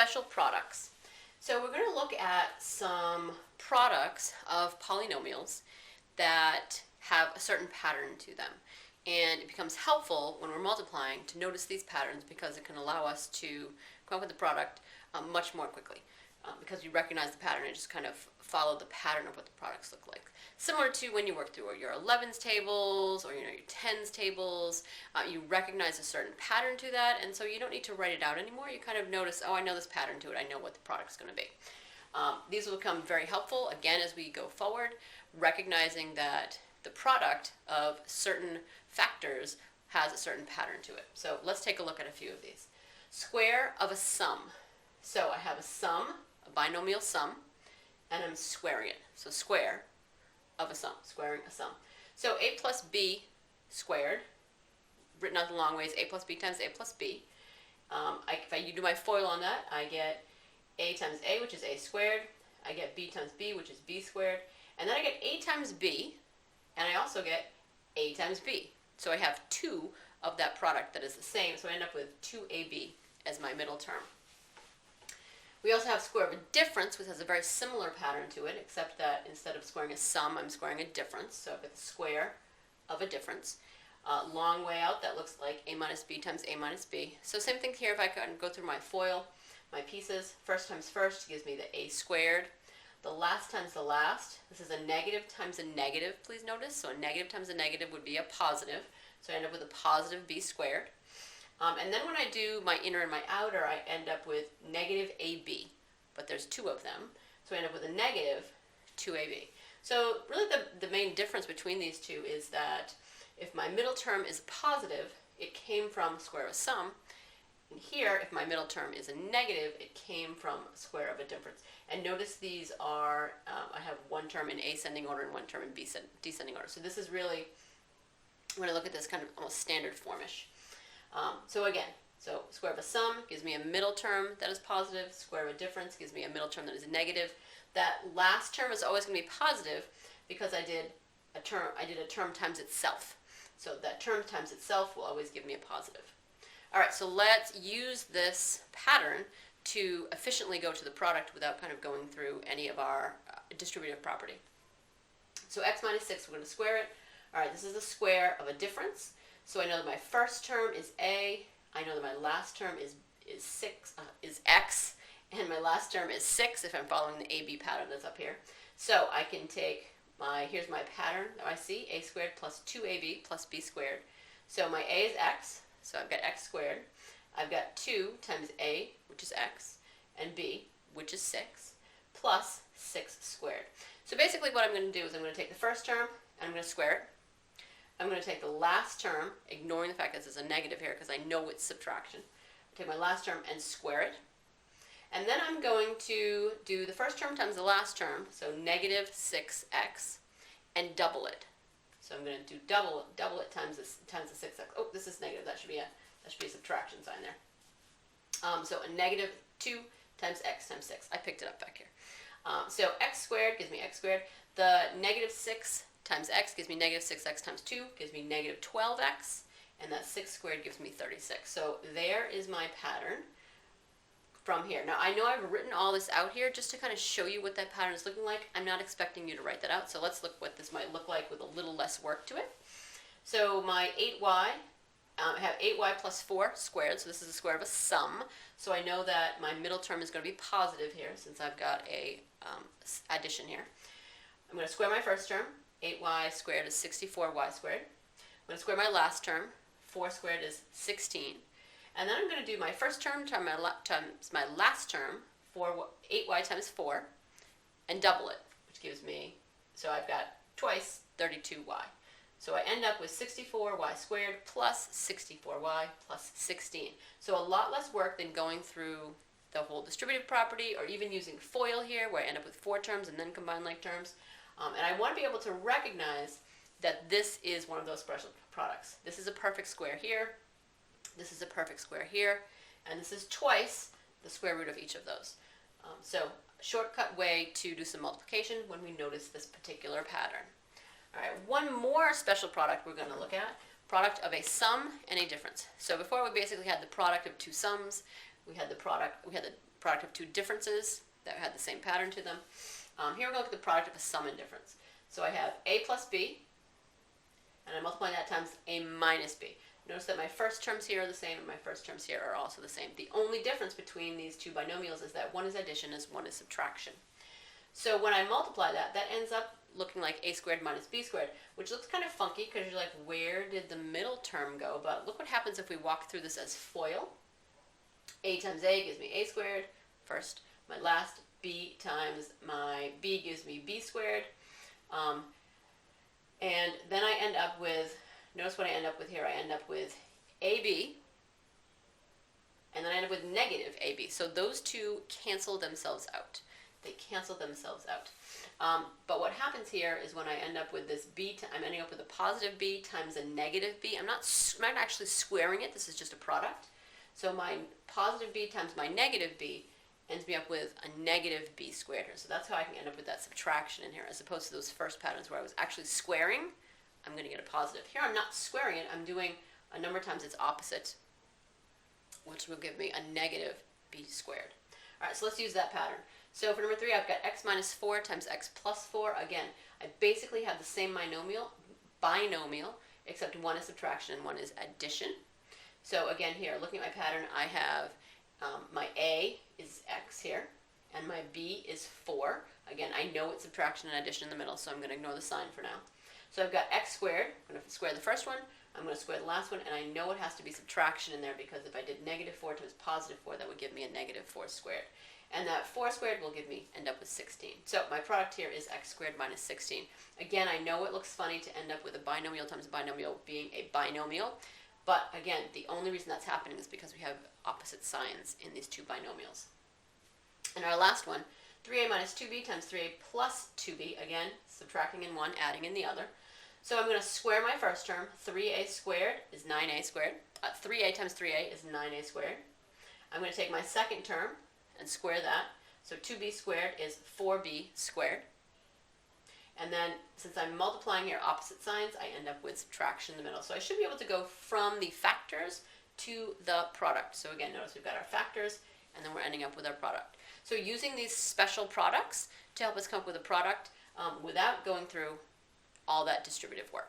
special products. So we're going to look at some products of polynomials that have a certain pattern to them. And it becomes helpful when we're multiplying to notice these patterns because it can allow us to come up with the product much more quickly. Because you recognize the pattern and just kind of follow the pattern of what the products look like. Similar to when you work through your 11s tables or your 10s tables, you recognize a certain pattern to that, and so you don't need to write it out anymore. You kind of notice, oh, I know this pattern to it. I know what the product's going to be. These will become very helpful, again, as we go forward, recognizing that the product of certain factors has a certain pattern to it. So let's take a look at a few of these. Square of a sum. So I have a sum, a binomial sum, and I'm squaring it. So square of a sum, squaring a sum. So a plus b squared, written out the long way, is a plus b times a plus b. If I do my FOIL on that, I get a times a, which is a squared. I get b times b, which is b squared. And then I get a times b, and I also get a times b. So I have two of that product that is the same, so I end up with 2ab as my middle term. We also have square of a difference, which has a very similar pattern to it, except that instead of squaring a sum, I'm squaring a difference. So I've got the square of a difference. Long way out, that looks like a minus b times a minus b. So same thing here, if I can go through my FOIL, my pieces, first times first gives me the a squared. The last times the last, this is a negative times a negative, please notice. So a negative times a negative would be a positive. So I end up with a positive b squared. And then when I do my inner and my outer, I end up with negative AB, but there's two of them, so I end up with a negative 2AB. So really the main difference between these two is that if my middle term is positive, it came from square of a sum, and here, if my middle term is a negative, it came from square of a difference. And notice these are, I have one term in ascending order and one term in descending order. So this is really, when I look at this, kind of almost standard formish. So again, square of a sum gives me a middle term that is positive. Square of a difference gives me a middle term that is negative. That last term is always going to be positive because I did a term times itself. So that term times itself will always give me a positive. All right, so let's use this pattern to efficiently go to the product without kind of going through any of our distributive property. So x minus 6, we're going to square it. All right, this is the square of a difference. So I know that my first term is a, I know that my last term is x, and my last term is 6 if I'm following the AB pattern that's up here. So I can take here's my pattern that I see, a squared plus 2ab plus b squared. So my a is x, so I've got x squared. I've got 2 times a, which is x, and b, which is 6, plus 6 squared. So basically what I'm going to do is I'm going to take the first term, and I'm going to square it. I'm going to take the last term, ignoring the fact that this is a negative here because I know it's subtraction. Take my last term and square it. And then I'm going to do the first term times the last term, so negative 6x, and double it. So I'm going to do double it times the 6x. Oh, this is negative. That should be a subtraction sign there. So a negative 2 times x times 6. I picked it up back here. So x squared gives me x squared. The negative 6 times x gives me negative 6x times 2, gives me negative 12x, and that 6 squared gives me 36. So there is my pattern from here. Now I know I've written all this out here just to kind of show you what that pattern is looking like. I'm not expecting you to write that out, so let's look what this might look like with a little less work to it. So my 8y, I have 8y plus 4 squared, so this is the square of a sum. So I know that my middle term is going to be positive here since I've got a addition here. I'm going to square my first term. 8y squared is 64y squared. I'm going to square my last term. 4 squared is 16. And then I'm going to do my first term times my last term, 8y times 4, and double it, which gives me, so I've got twice 32y. So I end up with 64y squared plus 64y plus 16. So a lot less work than going through the whole distributive property or even using FOIL here where I end up with 4 terms and then combine like terms. And I want to be able to recognize that this is one of those special products. This is a perfect square here, this is a perfect square here, and this is twice the square root of each of those. So a shortcut way to do some multiplication when we notice this particular pattern. All right, one more special product we're going to look at, product of a sum and a difference. So before we basically had the product of two sums, we had the product of two differences that had the same pattern to them. Here we're going to look at the product of a sum and difference. So I have a plus b, and I multiply that times a minus b. Notice that my first terms here are the same and my first terms here are also the same. The only difference between these two binomials is that one is addition and one is subtraction. So when I multiply that, that ends up looking like a squared minus b squared, which looks kind of funky because you're like, where did the middle term go? But look what happens if we walk through this as FOIL. A times a gives me a squared first. My last b times my b gives me b squared. And then I end up with, notice what I end up with here. I end up with ab, and then I end up with negative ab. So those two cancel themselves out. They cancel themselves out. But what happens here is when I end up with this b, I'm ending up with a positive b times a negative b. I'm not actually squaring it. This is just a product. So my positive b times my negative b ends me up with a negative b squared here. So that's how I can end up with that subtraction in here, as opposed to those first patterns where I was actually squaring. I'm going to get a positive. Here I'm not squaring it. I'm doing a number times its opposite, which will give me a negative b squared. All right, so let's use that pattern. So for number 3, I've got x minus 4 times x plus 4. Again, I basically have the same binomial, except one is subtraction and one is addition. So again here, looking at my pattern, I have my a is x here, and my b is 4. Again, I know it's subtraction and addition in the middle, so I'm going to ignore the sign for now. So I've got x squared. I'm going to square the first one. I'm going to square the last one, and I know it has to be subtraction in there because if I did negative 4 times positive 4, that would give me a negative 4 squared. And that 4 squared will end up with 16. So my product here is x squared minus 16. Again, I know it looks funny to end up with a binomial times a binomial being a binomial, but again, the only reason that's happening is because we have opposite signs in these two binomials. And our last one, 3a minus 2b times 3a plus 2b, again, subtracting in one, adding in the other. So I'm going to square my first term. 3a squared is 9a squared. 3a times 3a is 9a squared. I'm going to take my second term and square that. So 2b squared is 4b squared. And then, since I'm multiplying here opposite signs, I end up with subtraction in the middle. So I should be able to go from the factors to the product. So again, notice we've got our factors, and then we're ending up with our product. So using these special products to help us come up with a product without going through all that distributive work.